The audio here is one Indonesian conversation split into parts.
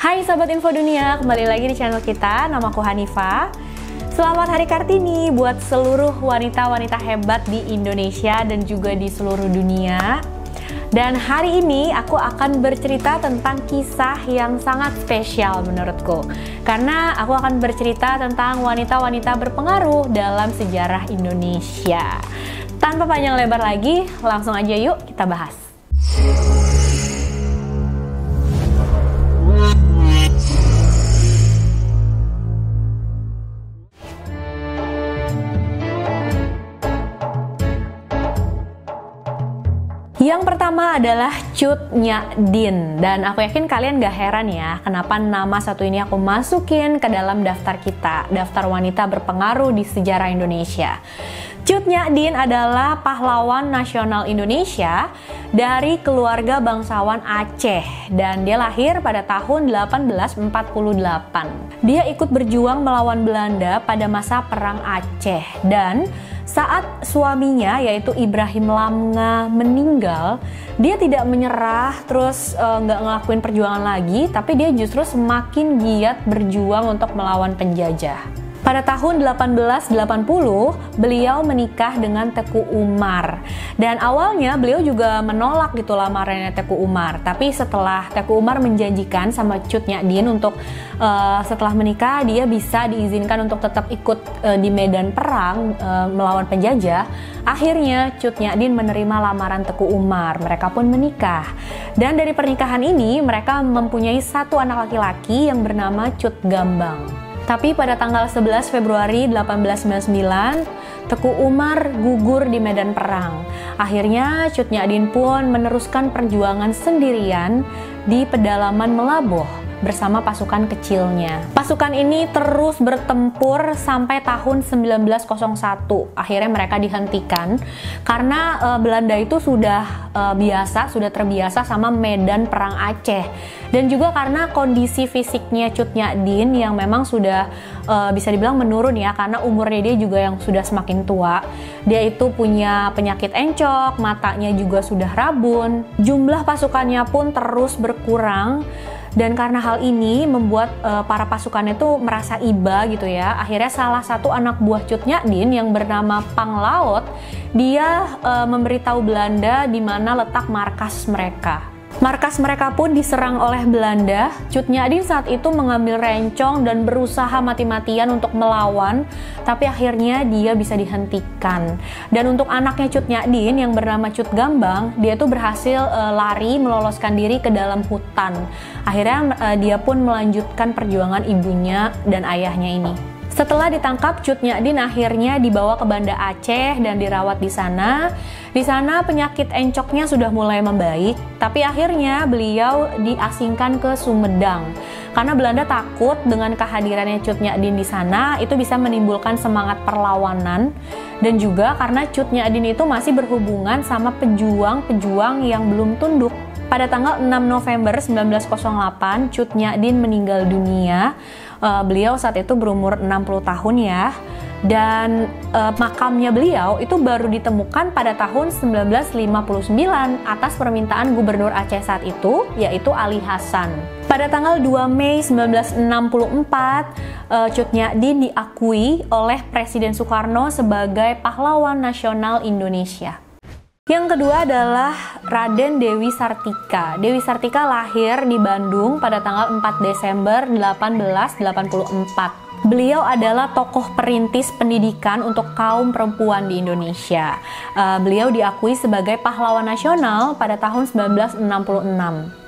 Hai Sobat Info Dunia, kembali lagi di channel kita. Namaku Hanifa. Selamat Hari Kartini buat seluruh wanita-wanita hebat di Indonesia dan juga di seluruh dunia. Dan hari ini aku akan bercerita tentang kisah yang sangat spesial menurutku. Karena aku akan bercerita tentang wanita-wanita berpengaruh dalam sejarah Indonesia. Tanpa panjang lebar lagi, langsung aja yuk kita bahas. Yang pertama adalah Cut Nyak Dien, dan aku yakin kalian gak heran ya kenapa nama satu ini aku masukin ke dalam daftar kita, daftar wanita berpengaruh di sejarah Indonesia. Cut Nyak Dien adalah pahlawan nasional Indonesia dari keluarga bangsawan Aceh, dan dia lahir pada tahun 1848. Dia ikut berjuang melawan Belanda pada masa Perang Aceh, dan saat suaminya yaitu Ibrahim Lamnga meninggal, dia tidak menyerah terus nggak ngelakuin perjuangan lagi, tapi dia justru semakin giat berjuang untuk melawan penjajah. Pada tahun 1880, beliau menikah dengan Teku Umar. Dan awalnya beliau juga menolak gitu lamarannya Teku Umar. Tapi setelah Teku Umar menjanjikan sama Cut Nyak Dien untuk setelah menikah dia bisa diizinkan untuk tetap ikut di medan perang melawan penjajah, akhirnya Cut Nyak Dien menerima lamaran Teku Umar. Mereka pun menikah. Dan dari pernikahan ini mereka mempunyai satu anak laki-laki yang bernama Cut Gambang. Tapi pada tanggal 11 Februari 1899, Teku Umar gugur di medan perang. Akhirnya Cut Nyak Dien pun meneruskan perjuangan sendirian di pedalaman Melaboh bersama pasukan kecilnya. Pasukan ini terus bertempur sampai tahun 1901. Akhirnya mereka dihentikan karena Belanda itu sudah terbiasa sama medan perang Aceh. Dan juga karena kondisi fisiknya Cut Nyak Dien yang memang sudah bisa dibilang menurun ya, karena umurnya dia juga yang sudah semakin tua. Dia itu punya penyakit encok, matanya juga sudah rabun. Jumlah pasukannya pun terus berkurang. Dan karena hal ini membuat para pasukannya itu merasa iba gitu ya. Akhirnya salah satu anak buah Cut Nyak Dien yang bernama Panglaut, dia memberitahu Belanda di mana letak markas mereka. Markas mereka pun diserang oleh Belanda. Cut Nyak Dien saat itu mengambil rencong dan berusaha mati-matian untuk melawan, tapi akhirnya dia bisa dihentikan. Dan untuk anaknya Cut Nyak Dien yang bernama Cut Gambang, dia tuh berhasil lari meloloskan diri ke dalam hutan. Akhirnya dia pun melanjutkan perjuangan ibunya dan ayahnya ini. Setelah ditangkap, Cut Nyak Dien akhirnya dibawa ke Banda Aceh dan dirawat di sana. Di sana penyakit encoknya sudah mulai membaik, tapi akhirnya beliau diasingkan ke Sumedang. Karena Belanda takut dengan kehadirannya Cut Nyak Dien di sana itu bisa menimbulkan semangat perlawanan, dan juga karena Cut Nyak Dien itu masih berhubungan sama pejuang-pejuang yang belum tunduk. Pada tanggal 6 November 1908, Cut Nyak Dien meninggal dunia. Beliau saat itu berumur 60 tahun ya. Dan makamnya beliau itu baru ditemukan pada tahun 1959 atas permintaan Gubernur Aceh saat itu, yaitu Ali Hasan. Pada tanggal 2 Mei 1964, Cut Nyak Dien diakui oleh Presiden Soekarno sebagai pahlawan nasional Indonesia. Yang kedua adalah Raden Dewi Sartika. Dewi Sartika lahir di Bandung pada tanggal 4 Desember 1884. Beliau adalah tokoh perintis pendidikan untuk kaum perempuan di Indonesia. Beliau diakui sebagai pahlawan nasional pada tahun 1966.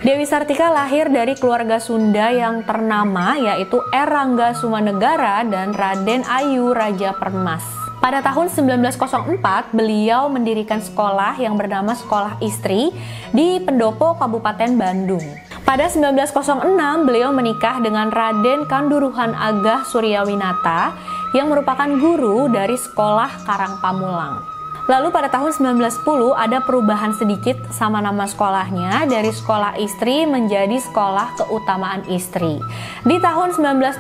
Dewi Sartika lahir dari keluarga Sunda yang ternama, yaitu Rangga Sumanegara dan Raden Ayu Raja Permas. Pada tahun 1904, beliau mendirikan sekolah yang bernama Sekolah Istri di Pendopo, Kabupaten Bandung. Pada 1906, beliau menikah dengan Raden Kanduruhan Agah Suryawinata yang merupakan guru dari Sekolah Karang Pamulang. Lalu pada tahun 1910 ada perubahan sedikit sama nama sekolahnya, dari Sekolah Istri menjadi Sekolah Keutamaan Istri. Di tahun 1912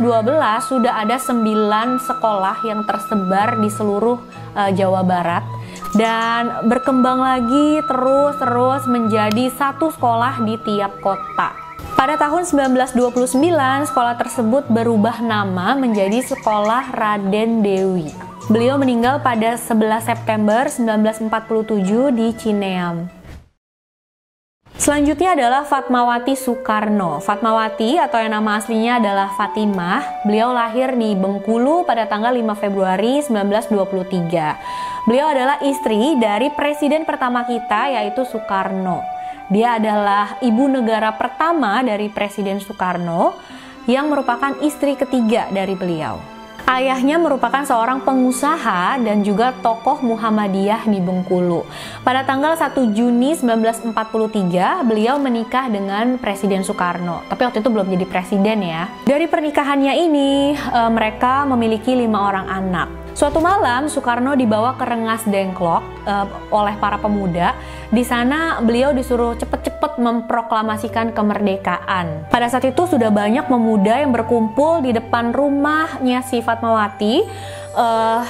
sudah ada 9 sekolah yang tersebar di seluruh Jawa Barat, dan berkembang lagi terus menjadi satu sekolah di tiap kota. Pada tahun 1929, sekolah tersebut berubah nama menjadi Sekolah Raden Dewi. Beliau meninggal pada 11 September 1947 di Cineam. Selanjutnya adalah Fatmawati Soekarno. Fatmawati atau yang nama aslinya adalah Fatimah. Beliau lahir di Bengkulu pada tanggal 5 Februari 1923. Beliau adalah istri dari presiden pertama kita, yaitu Soekarno. Dia adalah ibu negara pertama dari Presiden Soekarno yang merupakan istri ketiga dari beliau. Ayahnya merupakan seorang pengusaha dan juga tokoh Muhammadiyah di Bengkulu. Pada tanggal 1 Juni 1943, beliau menikah dengan Presiden Soekarno. Tapi waktu itu belum jadi presiden ya. Dari pernikahannya ini, mereka memiliki 5 orang anak. Suatu malam, Soekarno dibawa ke Rengas Dengklok oleh para pemuda. Di sana beliau disuruh cepet-cepet memproklamasikan kemerdekaan. Pada saat itu sudah banyak pemuda yang berkumpul di depan rumahnya si Fatmawati.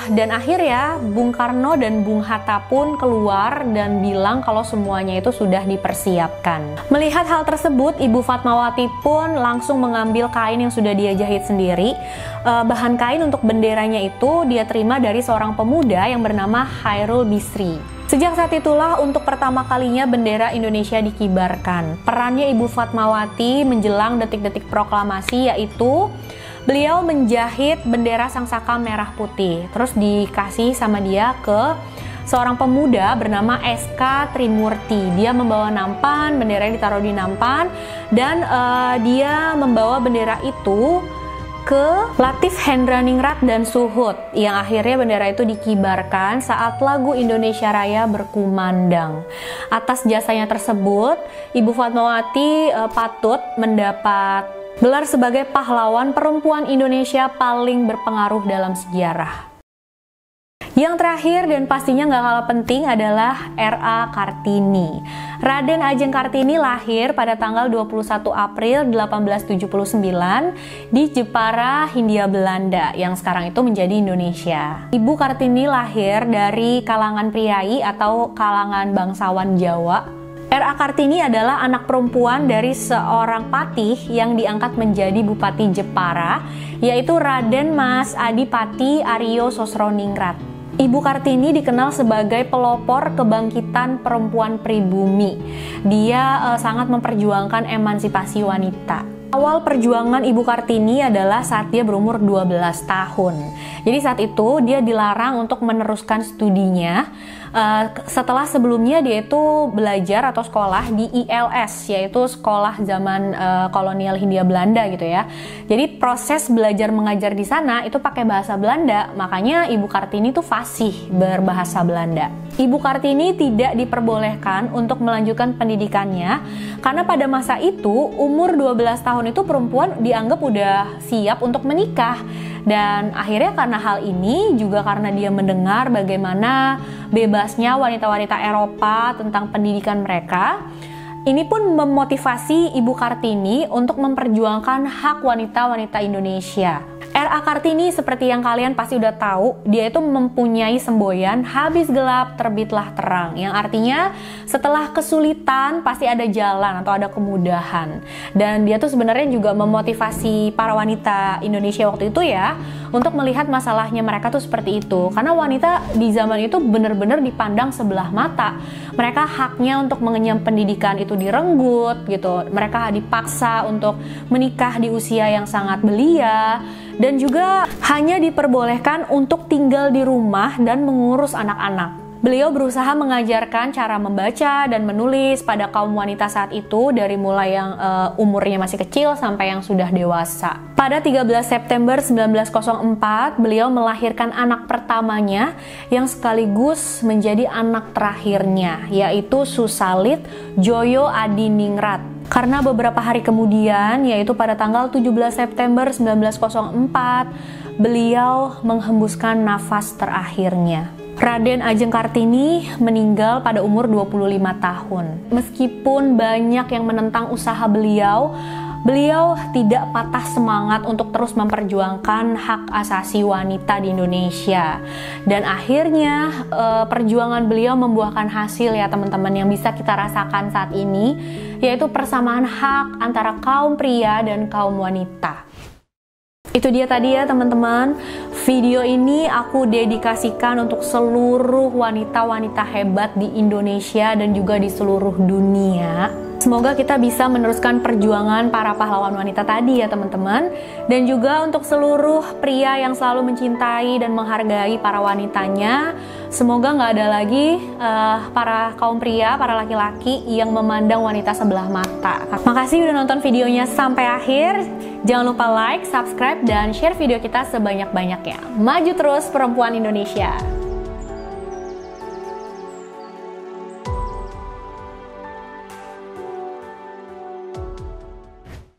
Dan akhirnya Bung Karno dan Bung Hatta pun keluar dan bilang kalau semuanya itu sudah dipersiapkan. Melihat hal tersebut, Ibu Fatmawati pun langsung mengambil kain yang sudah dia jahit sendiri. Bahan kain untuk benderanya itu dia terima dari seorang pemuda yang bernama Hairul Bisri. Sejak saat itulah untuk pertama kalinya bendera Indonesia dikibarkan. Perannya Ibu Fatmawati menjelang detik-detik proklamasi yaitu beliau menjahit bendera Sangsaka merah putih, terus dikasih sama dia ke seorang pemuda bernama SK Trimurti. Dia membawa nampan, benderanya ditaruh di nampan, dan dia membawa bendera itu ke Latif Hendraningrat dan Suhut, yang akhirnya bendera itu dikibarkan saat lagu Indonesia Raya berkumandang. Atas jasanya tersebut, Ibu Fatmawati patut mendapat gelar sebagai pahlawan perempuan Indonesia paling berpengaruh dalam sejarah. Yang terakhir dan pastinya nggak kalah penting adalah R.A. Kartini. Raden Ajeng Kartini lahir pada tanggal 21 April 1879 di Jepara, Hindia Belanda, yang sekarang itu menjadi Indonesia. Ibu Kartini lahir dari kalangan priai atau kalangan bangsawan Jawa. R.A. Kartini adalah anak perempuan dari seorang patih yang diangkat menjadi Bupati Jepara, yaitu Raden Mas Adipati Aryo Sosroningrat. Ibu Kartini dikenal sebagai pelopor kebangkitan perempuan pribumi. Dia sangat memperjuangkan emansipasi wanita. Awal perjuangan Ibu Kartini adalah saat dia berumur 12 tahun. Jadi saat itu dia dilarang untuk meneruskan studinya. Setelah sebelumnya dia itu belajar atau sekolah di ILS, yaitu sekolah zaman kolonial Hindia Belanda gitu ya. Jadi proses belajar mengajar di sana itu pakai bahasa Belanda, makanya Ibu Kartini tuh fasih berbahasa Belanda. Ibu Kartini tidak diperbolehkan untuk melanjutkan pendidikannya karena pada masa itu umur 12 tahun itu perempuan dianggap udah siap untuk menikah. Dan akhirnya karena hal ini juga karena dia mendengar bagaimana bebasnya wanita-wanita Eropa tentang pendidikan mereka, ini pun memotivasi Ibu Kartini untuk memperjuangkan hak wanita-wanita Indonesia. R.A. Kartini seperti yang kalian pasti udah tahu, dia itu mempunyai semboyan habis gelap terbitlah terang, yang artinya setelah kesulitan pasti ada jalan atau ada kemudahan. Dan dia tuh sebenarnya juga memotivasi para wanita Indonesia waktu itu ya untuk melihat masalahnya mereka tuh seperti itu. Karena wanita di zaman itu benar-benar dipandang sebelah mata. Mereka haknya untuk mengenyam pendidikan itu direnggut gitu. Mereka dipaksa untuk menikah di usia yang sangat belia. Dan juga hanya diperbolehkan untuk tinggal di rumah dan mengurus anak-anak. Beliau berusaha mengajarkan cara membaca dan menulis pada kaum wanita saat itu dari mulai yang umurnya masih kecil sampai yang sudah dewasa. Pada 13 September 1904, beliau melahirkan anak pertamanya yang sekaligus menjadi anak terakhirnya, yaitu Susalit Joyo Adiningrat. Karena beberapa hari kemudian, yaitu pada tanggal 17 September 1904, beliau menghembuskan nafas terakhirnya. Raden Ajeng Kartini meninggal pada umur 25 tahun. Meskipun banyak yang menentang usaha beliau beliau tidak patah semangat untuk terus memperjuangkan hak asasi wanita di Indonesia. Dan akhirnya perjuangan beliau membuahkan hasil ya teman-teman, yang bisa kita rasakan saat ini, yaitu persamaan hak antara kaum pria dan kaum wanita. Itu dia tadi ya teman-teman, video ini aku dedikasikan untuk seluruh wanita-wanita hebat di Indonesia dan juga di seluruh dunia. Semoga kita bisa meneruskan perjuangan para pahlawan wanita tadi ya teman-teman. Dan juga untuk seluruh pria yang selalu mencintai dan menghargai para wanitanya, semoga nggak ada lagi para kaum pria, para laki-laki yang memandang wanita sebelah mata. Makasih udah nonton videonya sampai akhir. Jangan lupa like, subscribe, dan share video kita sebanyak-banyaknya. Maju terus perempuan Indonesia!